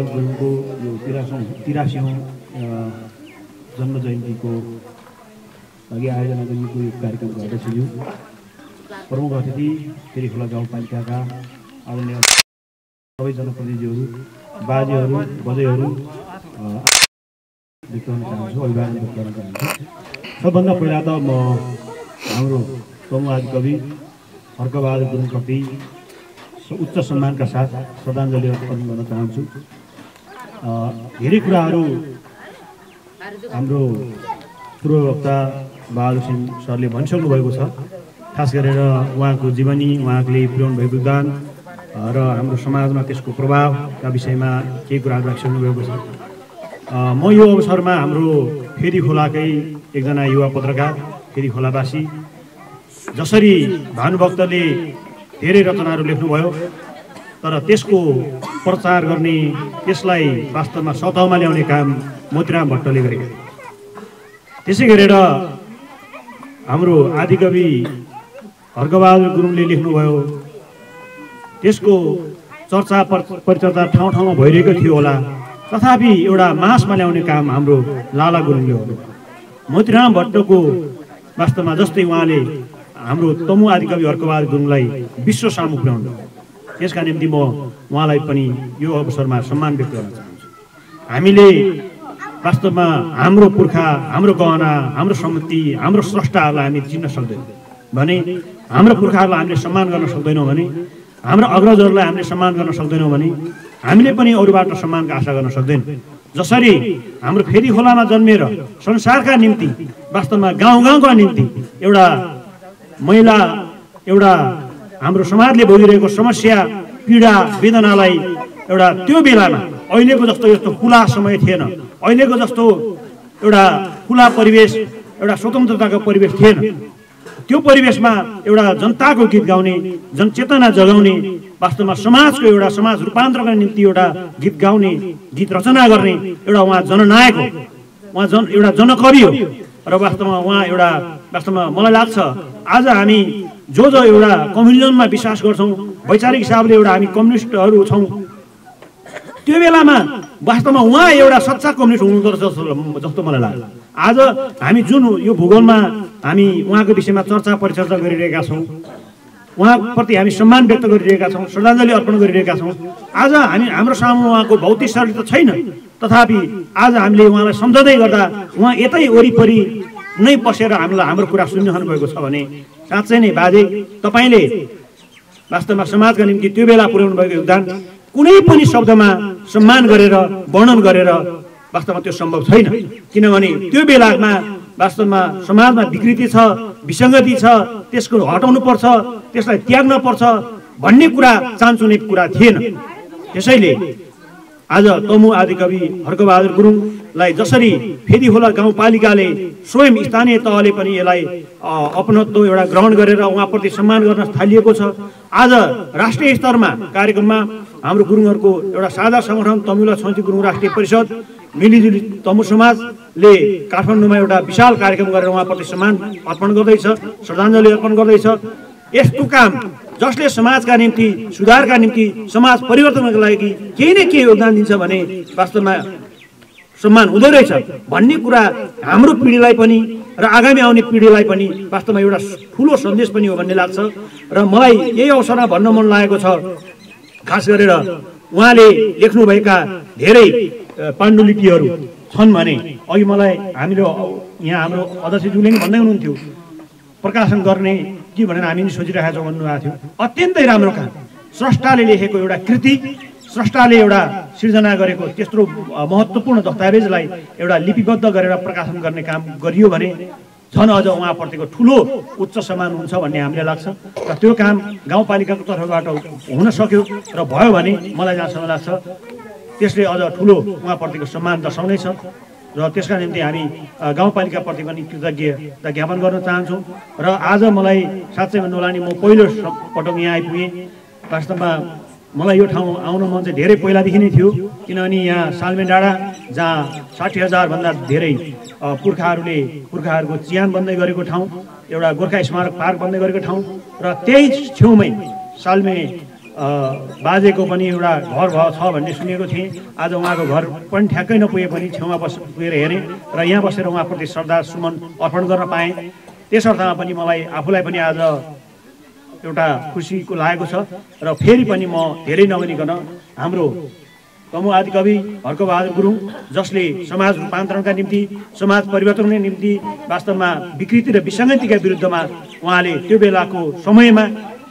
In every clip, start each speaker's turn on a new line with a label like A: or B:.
A: हर्कबहादुर गुरुङको यो 83औं जन्म जयन्तीको लागि आयोजना गरिएको यो कार्यक्रमको अध्यक्षज्यू, प्रमुख अतिथि फेरीखोला गाउँपालिकाका आदरणीय सबै जनप्रतिनिधिहरू, बाजेहरू, बजैहरू व्यक्त गर्न चाहन्छु, अभिवादन व्यक्त गर्न चाहन्छु। सबभन्दा पहिला त म हाम्रो तमु आदिकवि हर्कबहादुर गुरुङप्रति उच्च सम्मानका साथ श्रद्धाञ्जली अर्पण गर्न चाहन्छु। धेरै कुराहरू हाम्रो पूर्ववक्ता बहादुर सिंह सरले भनिसक्नु भएको छ। खास गरेर उहाँको जीवनी, उहाँले पुर्याउनु भएको योगदान र हाम्रो समाजमा त्यसको प्रभावका विषयमा केही कुराहरू राखिसक्नु भएको छ। म यो अवसरमा हाम्रो फेरीखोलाकै एकजना युवा पत्रकार, फेरीखोलावासी, जसरी भानुभक्तले धेरै रचनाहरू लेख्नुभयो तर त्यसको प्रचार गर्ने, त्यसलाई वास्तवमा सतहमा ल्याउने काम मोतीराम भट्टले गरेका। त्यसै गरेर हाम्रो आदिकवि हर्कबहादुर गुरुङले लेख्नुभयो, त्यसको चर्चा परिचर्चा ठाउँ ठाउँमा भइरहेको थियो होला, तथापि एउटा मासमा ल्याउने काम हाम्रो लाला गुरुङले हो। मोतीराम भट्टको वास्तवमा जस्तै उहाँले हाम्रो तमु आदिकवि हर्कबहादुर गुरुङलाई विश्व सामु पुर्याउनु, त्यसका निम्ति म उहाँलाई पनि यो अवसरमा सम्मान व्यक्त गर्न चाहन्छु। हामीले वास्तवमा हाम्रो पुर्खा, हाम्रो गहना, हाम्रो सम्पत्ति, हाम्रो स्रष्टाहरूलाई हामी चिन्न सक्दैनौँ भने, हाम्रो पुर्खाहरूलाई हामीले सम्मान गर्न सक्दैनौँ भने, हाम्रो अग्रजहरूलाई हामीले सम्मान गर्न सक्दैनौँ भने हामीले पनि अरूबाट सम्मानको आशा गर्न सक्दैनौँ। जसरी हाम्रो फेरीखोलामा जन्मेर संसारका निम्ति, वास्तवमा गाउँ गाउँका निम्ति एउटा महिला, एउटा हाम्रो समाजले भोगिरहेको समस्या, पीडा, वेदनालाई एउटा त्यो बेलामा अहिलेको जस्तो यस्तो खुला समय थिएन, अहिलेको जस्तो एउटा खुला परिवेश, एउटा स्वतन्त्रताको परिवेश थिएन। त्यो परिवेशमा एउटा जनताको गीत गाउने, जनचेतना जगाउने, वास्तवमा समाजको एउटा समाज रूपान्तरणका निम्ति एउटा गीत गाउने, गीत रचना गर्ने एउटा उहाँ जननायक हो, उहाँ एउटा जनकवि हो। र वास्तवमा उहाँ एउटा, वास्तवमा मलाई लाग्छ आज हामी जो एउटा कम्युनिजममा विश्वास गर्छौँ, वैचारिक हिसाबले एउटा हामी कम्युनिस्टहरू छौँ, त्यो बेलामा वास्तवमा उहाँ एउटा सच्चा कम्युनिस्ट हुनुपर्छ जस्तो मलाई लाग्छ। आज हामी जुन यो भूगोलमा हामी उहाँको विषयमा चर्चा परिचर्चा गरिरहेका छौँ, उहाँप्रति हामी सम्मान व्यक्त गरिरहेका छौँ, श्रद्धाञ्जली अर्पण गरिरहेका छौँ। आज हाम्रो सामु उहाँको भौतिक शरीर त छैन, तथापि आज हामीले उहाँलाई सम्झँदै गर्दा उहाँ यतै वरिपरि नै बसेर हामीलाई हाम्रो कुरा सुनिरहनु भएको छ भने साँच्चै नै बाजे, तपाईँले वास्तवमा समाजका निम्ति त्यो बेला पुर्याउनु भएको योगदान कुनै पनि शब्दमा सम्मान गरेर, वर्णन गरेर वास्तवमा त्यो सम्भव छैन। किनभने त्यो बेलामा वास्तवमा समाजमा विकृति छ, विसङ्गति छ, त्यसको हटाउनु पर्छ, त्यसलाई त्याग्न पर्छ भन्ने कुरा चान्चुने कुरा थिएन। त्यसैले आज तमु आदिकवि हर्कबहादुर गुरुङलाई जसरी फेरीखोला गाउँपालिकाले स्वयं स्थानीय तहले पनि यसलाई अपनत्व एउटा ग्रहण गरेर उहाँप्रति सम्मान गर्न थालिएको छ। आज राष्ट्रिय स्तरमा कार्यक्रममा हाम्रो गुरुङहरूको एउटा साझा सङ्गठन तमुला छैँची गुरुङ राष्ट्रिय परिषद मिलिजुली तमु समाजले काठमाडौँमा एउटा विशाल कार्यक्रम गरेर उहाँप्रति सम्मान अर्पण गर्दैछ, श्रद्धाञ्जली अर्पण गर्दैछ। यस्तो काम जसले समाजका निम्ति, सुधारका निम्ति, समाज परिवर्तनको लागि केही न केही योगदान दिन्छ भने वास्तवमा सम्मान हुँदो रहेछ भन्ने कुरा हाम्रो पिँढीलाई पनि र आगामी आउने पिँढीलाई पनि वास्तवमा एउटा ठुलो सन्देश पनि हो भन्ने लाग्छ। र मलाई यही अवसरमा भन्न मन लागेको छ, खास गरेर उहाँले लेख्नुभएका धेरै पाण्डुलिपिहरू छन् भने अघि मलाई हामीले यहाँ हाम्रो अध्यक्षज्यूले पनि भन्दै हुनुहुन्थ्यो प्रकाशन गर्ने कि भनेर हामी नि सोचिरहेका छौँ भन्नुभएको थियो। अत्यन्तै राम्रो काम, स्रष्टाले लेखेको एउटा कृति, स्रष्टाले एउटा सिर्जना गरेको त्यत्रो महत्त्वपूर्ण दस्तावेजलाई एउटा लिपिबद्ध गरेर प्रकाशन गर्ने काम गरियो भने झन् अझ उहाँप्रतिको ठुलो उच्च सम्मान हुन्छ भन्ने हामीलाई लाग्छ। र त्यो काम गाउँपालिकाको तर्फबाट हुन सक्यो र भयो भने मलाई जहाँसम्म लाग्छ त्यसले अझ ठुलो उहाँप्रतिको सम्मान दर्शाउनेछ। र त्यसका निम्ति हामी गाउँपालिकाप्रति पनि कृतज्ञता ज्ञापन गर्न चाहन्छौँ। र आज मलाई साँच्चै भन्नुहोला नि, म पहिलो पटक यहाँ आइपुगेँ। वास्तवमा मलाई यो ठाउँ आउन मन चाहिँ धेरै पहिलादेखि नै थियो, किनभने यहाँ सालमे डाँडा जहाँ 60,000 भन्दा धेरै पुर्खाहरूको चिहान बन्दै गरेको ठाउँ, एउटा गोर्खा स्मारक पार्क बन्दै गरेको ठाउँ र त्यही छेउमै सालमे बाजेको पनि एउटा घर छ भन्ने सुनेको थिएँ। आज उहाँको घर पनि ठ्याक्कै नपुगे पनि छेउमा पुगेर हेरेँ र यहाँ बसेर उहाँप्रति श्रद्धा सुमन अर्पण गर्न पाएँ। त्यस अर्थमा पनि मलाई आफूलाई पनि आज एउटा खुसीको लागेको छ र फेरि पनि म धेरै नभनिकन हाम्रो तमु आदिकवि हर्कबहादुर गुरुङ जसले समाज रूपान्तरणका निम्ति समाज परिवर्तनका निम्ति वास्तवमा विकृति र विसङ्गतिका विरुद्धमा उहाँले त्यो बेलाको समयमा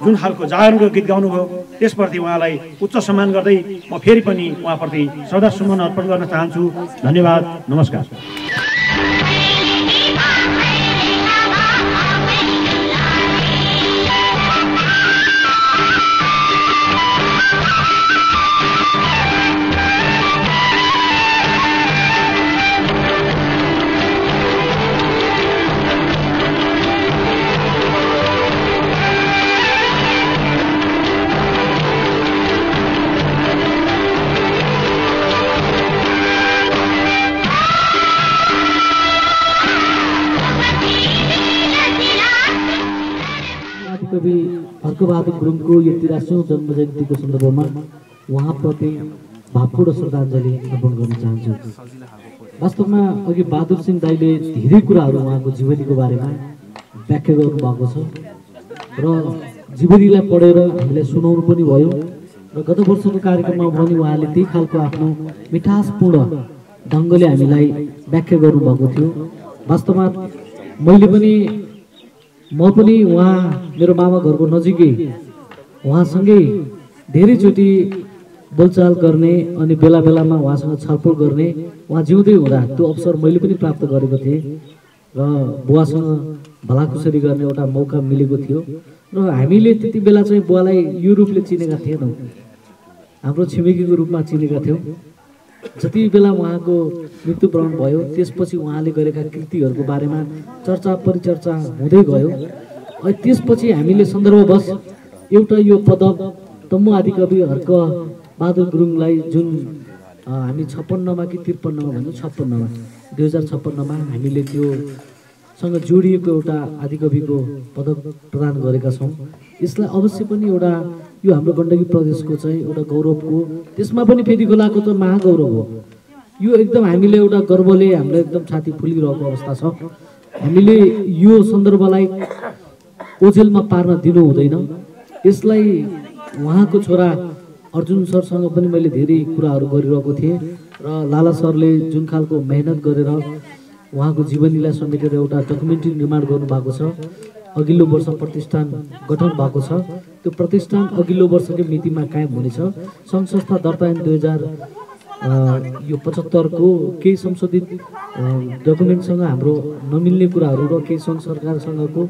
A: जुन खालको जागरणको गीत गाउनुभयो त्यसप्रति उहाँलाई उच्च सम्मान गर्दै म फेरि पनि उहाँप्रति श्रद्धा सुमन अर्पण गर्न चाहन्छु। धन्यवाद, नमस्कार।
B: कवि हर्कबहादुर गुरुङको यो 83औं जन्म जयन्तीको सन्दर्भमा उहाँप्रति भावपूर्ण श्रद्धाञ्जली अर्पण गर्न चाहन्छु। वास्तवमा अघि बहादुर सिंह दाइले धेरै कुराहरू उहाँको जीवनीको बारेमा व्याख्या गर्नुभएको छ र जीवनीलाई पढेर हामीलाई सुनाउनु पनि भयो र गत वर्षको कार्यक्रममा पनि उहाँले त्यही खालको आफ्नो मिठासपूर्ण ढङ्गले हामीलाई व्याख्या गर्नुभएको थियो। वास्तवमा म पनि उहाँ मेरो मामा घरको नजिकै उहाँसँगै धेरैचोटि बोलचाल गर्ने अनि बेला बेलामा उहाँसँग छलफल गर्ने, उहाँ जिउँदै हुँदा त्यो अवसर मैले पनि प्राप्त गरेको थिएँ र बुवासँग भलाकुसरी गर्ने एउटा मौका मिलेको थियो र हामीले त्यति बेला चाहिँ बुवालाई यो रूपले चिनेका थिएनौँ, हाम्रो छिमेकीको रूपमा चिनेका थियौँ। जति बेला उहाँको मृत्युवरण भयो त्यसपछि उहाँले गरेका कृतिहरूको बारेमा चर्चा परिचर्चा हुँदै गयो। अनि त्यसपछि हामीले सन्दर्भवश एउटा यो पदक तमु आदिकवि हर्कबहादुर गुरुङलाई जुन हामी 56मा कि 53मा भन्नु 56मा 2056मा हामीले त्योसँग जोडिएको एउटा आदिकविको पदक प्रदान गरेका छौँ। यसलाई अवश्य पनि एउटा यो हाम्रो गण्डकी प्रदेशको चाहिँ एउटा गौरवको, त्यसमा पनि फेदी खोलाको त महागौरव हो। यो एकदम हामीले एउटा गर्वले हाम्रो एकदम छाती फुलिरहेको अवस्था छ। हामीले यो सन्दर्भलाई ओझेलमा पार्न दिनु हुँदैन। यसलाई उहाँको छोरा अर्जुन सरसँग पनि मैले धेरै कुराहरू गरिरहेको थिएँ र लाला सरले जुन खालको मेहनत गरेर उहाँको जीवनीलाई समेटेर एउटा डकुमेन्ट्री निर्माण गर्नुभएको छ। अघिल्लो वर्ष प्रतिष्ठान गठन भएको छ। त्यो प्रतिष्ठान अघिल्लो वर्षकै मितिमा कायम हुनेछ। सङ्घ संस्था दर्ता ऐन 2075 को केही संशोधित डकुमेन्टसँग हाम्रो नमिल्ने कुराहरू र केही सङ्घ सरकारसँगको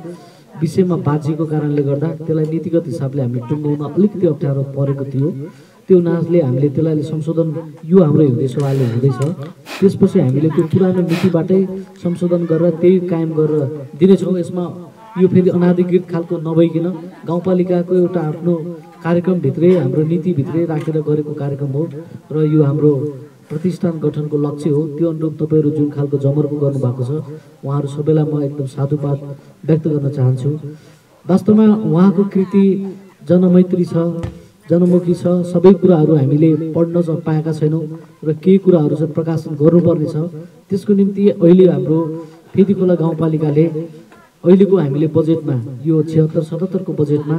B: विषयमा बाजिएको कारणले गर्दा त्यसलाई नीतिगत हिसाबले हामी टुङ्गाउन अलिकति अप्ठ्यारो परेको थियो। त्यो नाचले हामीले त्यसलाई संशोधन यो हाम्रो हिउँदे सभाले हुँदैछ। त्यसपछि हामीले त्यो पुरानो नीतिबाटै संशोधन गरेर त्यही कायम गरेर दिनेछौँ। यसमा यो फेरि अनाधिकृत खालको नभइकन गाउँपालिकाको एउटा आफ्नो कार्यक्रमभित्रै हाम्रो नीतिभित्रै राखेर गरेको कार्यक्रम हो र यो हाम्रो प्रतिष्ठान गठनको लक्ष्य हो। त्यो अनुरूप तपाईँहरू जुन खालको जमर्को गर्नुभएको छ उहाँहरू सबैलाई म एकदम साधुवाद व्यक्त गर्न चाहन्छु। वास्तवमा उहाँको कृति जनमैत्री छ, जनमुखी छ, सबै कुराहरू हामीले पढ्न पाएका छैनौँ र केही कुराहरू चाहिँ प्रकाशन गर्नुपर्ने छ। त्यसको निम्ति अहिले हाम्रो फेदीखोला गाउँपालिकाले अहिलेको हामीले बजेटमा यो 76-77 को बजेटमा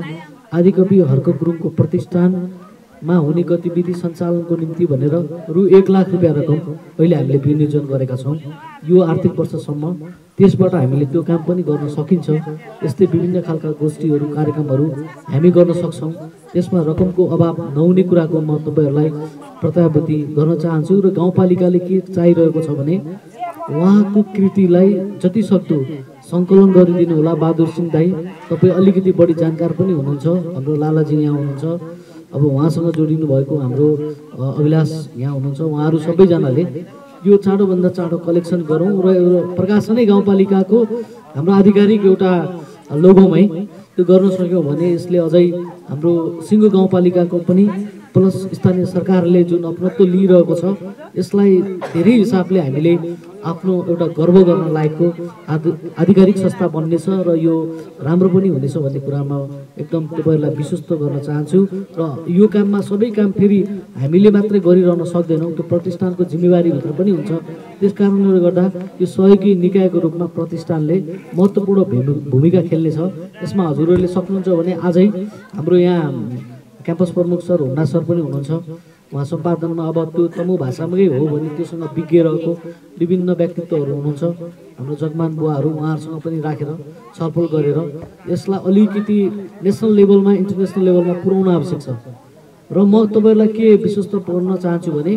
B: आदिकवि हर्क गुरुङको प्रतिष्ठानमा हुने गतिविधि सञ्चालनको निम्ति भनेर रु 1 लाख रुपियाँ रकम अहिले हामीले विनियोजन गरेका छौँ यो आर्थिक वर्षसम्म। त्यसबाट हामीले त्यो काम पनि गर्न सकिन्छ। यस्तै विभिन्न खालका गोष्ठीहरू कार्यक्रमहरू हामी गर्न सक्छौँ। त्यसमा रकमको अभाव नहुने कुराको म तपाईँहरूलाई प्रत्याभूति गर्न चाहन्छु र गाउँपालिकाले के चाहिरहेको छ भने उहाँको कृतिलाई जति सक्दो सङ्कलन गरिदिनु होला। बहादुर सिंह दाई तपाईँ अलिकति बढी जानकार पनि हुनुहुन्छ, हाम्रो लालाजी यहाँ हुनुहुन्छ, अब उहाँसँग जोडिनु भएको हाम्रो अभिलाष यहाँ हुनुहुन्छ। उहाँहरू सबैजनाले यो चाँडोभन्दा चाँडो कलेक्सन गरौँ र प्रकाशनै गाउँपालिकाको हाम्रो आधिकारिक एउटा लोगोमै त्यो गर्न सक्यौँ भने यसले अझै हाम्रो सिङ्गो गाउँपालिकाको पनि प्लस स्थानीय सरकारले जुन अपनत्व लिइरहेको छ यसलाई धेरै हिसाबले हामीले आफ्नो एउटा गर्व गर्न लायकको आधिकारिक संस्था बन्नेछ र यो राम्रो पनि हुनेछ भन्ने कुरामा एकदम तपाईँहरूलाई विश्वस्त गर्न चाहन्छु। र यो काममा सबै काम फेरि हामीले मात्रै गरिरहन सक्दैनौँ, त्यो प्रतिष्ठानको जिम्मेवारीभित्र पनि हुन्छ। त्यस कारणले गर्दा यो सहयोगी निकायको रूपमा प्रतिष्ठानले महत्त्वपूर्ण भूमिका खेल्नेछ। यसमा हजुरहरूले सक्नुहुन्छ भने आजै हाम्रो यहाँ क्याम्पस प्रमुख सर हुन्ना सर पनि हुनुहुन्छ, उहाँ सम्पादनमा अब त्यो तमु भाषामै हो भने त्योसँग विज्ञ रहेको विभिन्न व्यक्तित्वहरू हुनुहुन्छ, हाम्रो जगमान बुवाहरू, उहाँहरूसँग पनि राखेर छलफल गरेर यसलाई अलिकति नेसनल लेभलमा इन्टरनेसनल लेभलमा पुर्याउन आवश्यक छ। र म तपाईँहरूलाई के विश्वस्त गर्न चाहन्छु भने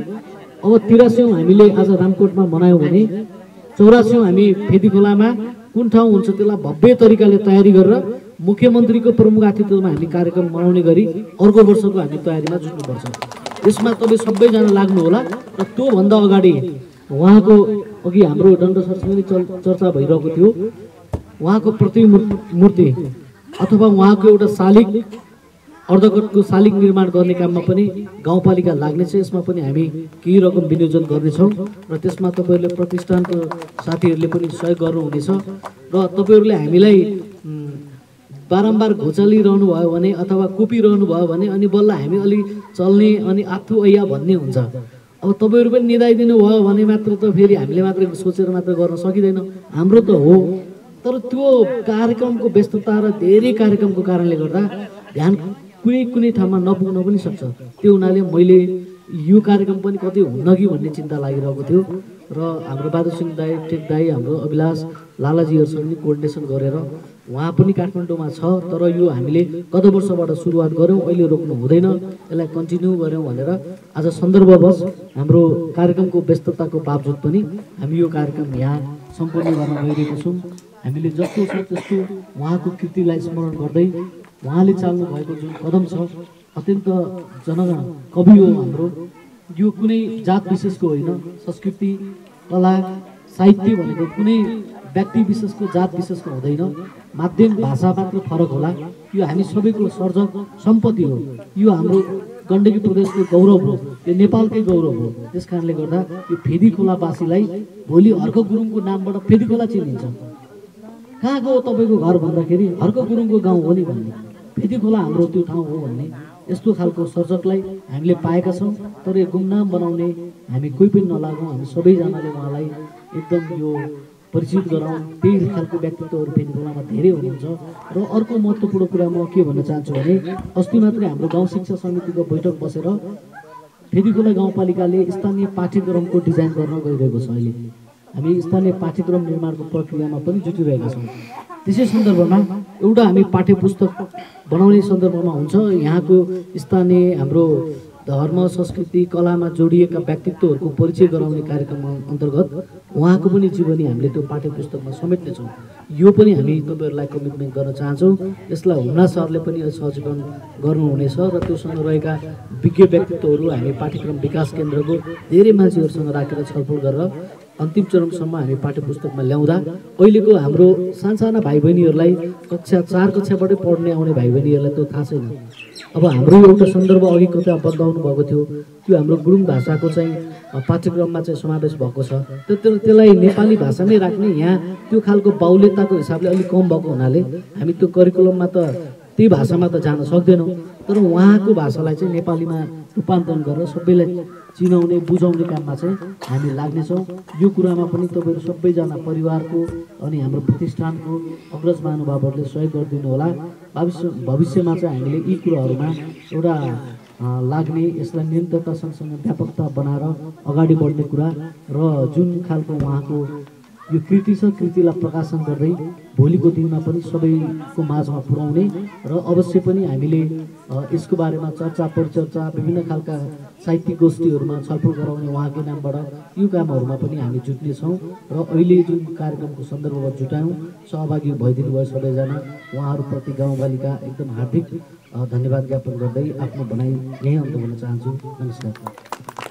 B: अब 83औं हामीले आज रामकोटमा मनायौँ भने 84औं हामी फेदी खोलामा कुन ठाउँ हुन्छ त्यसलाई भव्य तरिकाले तयारी गरेर मुख्यमन्त्रीको प्रमुख आतिथ्यमा हामी कार्यक्रम मनाउने गरी अर्को वर्षको हामी तयारीमा जुट्नुपर्छ। यसमा तपाईँ सबैजना लाग्नु होला। र त्योभन्दा अगाडि उहाँको अघि हाम्रो दण्ड सरसँग पनि चर्चा भइरहेको थियो, उहाँको प्रतिमूर्ति अथवा उहाँको एउटा शालिग अर्धकटको शालिग निर्माण गर्ने काममा पनि गाउँपालिका लाग्नेछ। यसमा पनि हामी केही रकम विनियोजन गर्नेछौँ र त्यसमा तपाईँहरूले प्रतिष्ठानको साथीहरूले पनि सहयोग गर्नुहुनेछ। र तपाईँहरूले हामीलाई बारम्बार घोचालिरहनु भयो भने अथवा कुपिरहनु भयो भने अनि बल्ल हामी अलि चल्ने अनि आथु ऐया भन्ने हुन्छ। अब तपाईँहरू पनि निदाइदिनु भयो भने मात्र त फेरि हामीले मात्र सोचेर मात्र गर्न सकिँदैन, हाम्रो त हो। तर त्यो कार्यक्रमको व्यस्तता र धेरै कार्यक्रमको कारणले गर्दा ध्यान कुनै ठाउँमा नपुग्न पनि सक्छ। त्यो हुनाले मैले यो कार्यक्रम पनि कतै हुन्न कि भन्ने चिन्ता लागिरहेको थियो र हाम्रो बहादुर सिंह दाई, टेक दाई, हाम्रो अभिलाष लालाजीहरूसँग पनि कोअर्डिनेसन गरेर उहाँ पनि काठमाडौँमा छ, तर यो हामीले गत वर्षबाट सुरुवात गऱ्यौँ, अहिले रोक्नु हुँदैन, यसलाई कन्टिन्यू गऱ्यौँ भनेर आज सन्दर्भवश हाम्रो कार्यक्रमको व्यस्तताको बावजुद पनि हामी यो कार्यक्रम यहाँ सम्पन्न गर्न गइरहेको छौँ। हामीले जस्तो छ त्यस्तो उहाँको कृतिलाई स्मरण गर्दै उहाँले चाल्नु भएको जुन कदम छ अत्यन्त जनगण कवि हो हाम्रो। यो कुनै जात विशेषको होइन, संस्कृति कला साहित्य भनेको कुनै व्यक्ति विशेषको जात विशेषको हुँदैन, माध्यम भाषा मात्र फरक होला। यो हामी सबैको सर्जक सम्पत्ति हो, यो हाम्रो गण्डकी प्रदेशको गौरव हो, यो नेपालकै गौरव हो। त्यस कारणले गर्दा यो फेदी खोलावासीलाई भोलि हर्क गुरुङको नामबाट फेदी खोला चिनिन्छ। कहाँको हो तपाईँको घर भन्दाखेरि हर्क गुरुङको गाउँ हो नि भन्ने, फेदी खोला हाम्रो त्यो ठाउँ हो भन्ने यस्तो खालको सर्जकलाई हामीले पाएका छौँ। तर यो गुमनाम बनाउने हामी कोही पनि नलागौँ, हामी सबैजनाले उहाँलाई एकदम यो परिचित गराउँ। त्यही खालको व्यक्तित्वहरू फेदी खोलामा धेरै हुनुहुन्छ। र अर्को महत्त्वपूर्ण कुरा म के भन्न चाहन्छु भने अस्ति मात्रै हाम्रो गाउँ शिक्षा समितिको बैठक बसेर फेदी खोला गाउँपालिकाले स्थानीय पाठ्यक्रमको डिजाइन गर्न गइरहेको छ। अहिले हामी स्थानीय पाठ्यक्रम निर्माणको प्रक्रियामा पनि जुटिरहेका छौँ। त्यसै सन्दर्भमा एउटा हामी पाठ्य पुस्तक बनाउने सन्दर्भमा हुन्छ, यहाँको स्थानीय हाम्रो धर्म संस्कृति कलामा जोडिएका व्यक्तित्वहरूको परिचय गराउने कार्यक्रम अन्तर्गत उहाँको पनि जीवनी हामीले त्यो पाठ्य पुस्तकमा समेट्नेछौँ। यो पनि हामी तपाईँहरूलाई कमिटमेन्ट गर्न चाहन्छौँ। यसलाई हुन्ना सरले पनि सहजीवन गर्नुहुनेछ र त्योसँग रहेका विज्ञ व्यक्तित्वहरू हामी पाठ्यक्रम विकास केन्द्रको धेरै मान्छेहरूसँग राखेर छलफल गरेर अन्तिम चरणसम्म हामी पाठ्य पुस्तकमा ल्याउँदा अहिलेको हाम्रो सानसाना भाइ बहिनीहरूलाई कक्षा 4 कक्षाबाटै पढ्ने आउने भाइ बहिनीहरूलाई त्यो थाहा छैन। अब हाम्रो एउटा सन्दर्भ अघि कता बताउनु भएको थियो, त्यो हाम्रो गुरुङ भाषाको चाहिँ पाठ्यक्रममा चाहिँ समावेश भएको छ। त्यसलाई नेपाली भाषामै राख्ने यहाँ त्यो खालको बाहुल्यताको हिसाबले अलिक कम भएको हुनाले हामी त्यो करिकुलममा त त्यही भाषामा त जान सक्दैनौँ। तर उहाँको भाषालाई चाहिँ नेपालीमा रूपान्तरण गरेर सबैलाई चिनाउने बुझाउने काममा चाहिँ हामी लाग्नेछौँ। यो कुरामा पनि तपाईँहरू सबैजना परिवारको अनि हाम्रो प्रतिष्ठानको अग्रज महानुभावहरूले सहयोग गरिदिनु होला। भविष्यमा चाहिँ हामीले यी कुराहरूमा एउटा लाग्ने, यसलाई निरन्तरता सँगसँगै व्यापकता बनाएर अगाडि बढ्ने कुरा र जुन खालको उहाँको यो कृति छ कृतिलाई प्रकाशन गर्दै भोलिको दिनमा पनि सबैको माझमा पुर्याउने र अवश्य पनि हामीले यसको बारेमा चर्चा परिचर्चा विभिन्न खालका साहित्यिक गोष्ठीहरूमा छलफल गराउने उहाँकै नामबाट यो कामहरूमा पनि हामी जुट्नेछौँ। र अहिले जुन कार्यक्रमको सन्दर्भमा जुटायौँ सहभागी भइदिनु भयो सबैजना, उहाँहरूप्रति गाउँपालिका एकदम हार्दिक धन्यवाद ज्ञापन गर्दै आफ्नो भनाइ यहीँ अन्त गर्न चाहन्छु। नमस्कार।